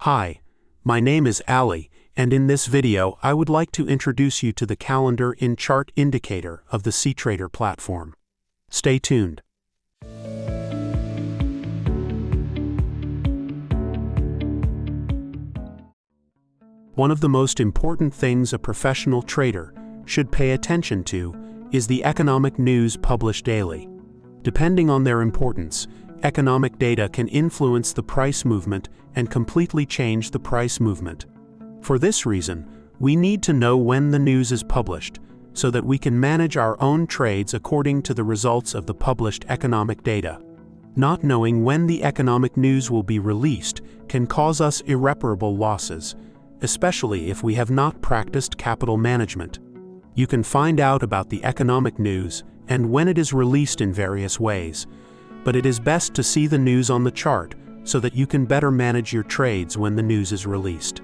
Hi, my name is Ali, and in this video I would like to introduce you to the calendar in chart indicator of the cTrader platform. Stay tuned. One of the most important things a professional trader should pay attention to is the economic news published daily. Depending on their importance, economic data can influence the price movement and completely change the price movement. For this reason, we need to know when the news is published so that we can manage our own trades according to the results of the published economic data. Not knowing when the economic news will be released can cause us irreparable losses, especially if we have not practiced capital management. You can find out about the economic news and when it is released in various ways, but it is best to see the news on the chart so that you can better manage your trades when the news is released.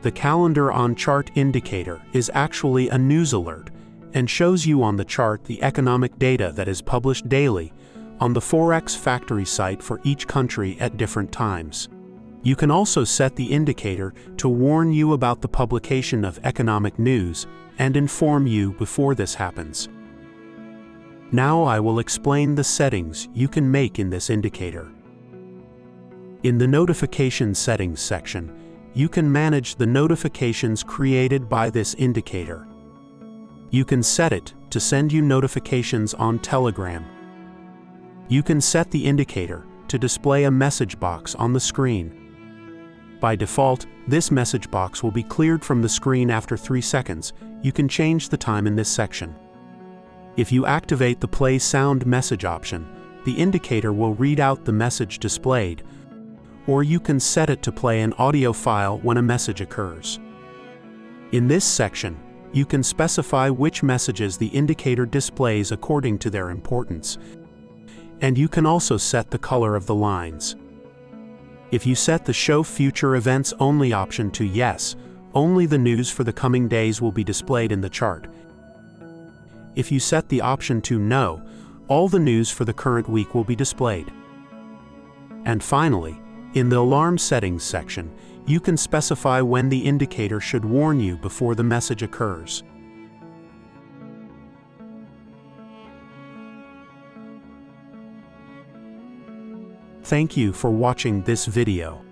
The calendar on chart indicator is actually a news alert and shows you on the chart the economic data that is published daily on the Forex Factory site for each country at different times. You can also set the indicator to warn you about the publication of economic news and inform you before this happens. Now I will explain the settings you can make in this indicator. In the Notification Settings section, you can manage the notifications created by this indicator. You can set it to send you notifications on Telegram. You can set the indicator to display a message box on the screen. By default, this message box will be cleared from the screen after 3 seconds. You can change the time in this section. If you activate the Play Sound Message option, the indicator will read out the message displayed, or you can set it to play an audio file when a message occurs. In this section, you can specify which messages the indicator displays according to their importance, and you can also set the color of the lines. If you set the Show Future Events Only option to Yes, only the news for the coming days will be displayed in the chart. If you set the option to No, all the news for the current week will be displayed. And finally, in the Alarm Settings section, you can specify when the indicator should warn you before the message occurs. Thank you for watching this video.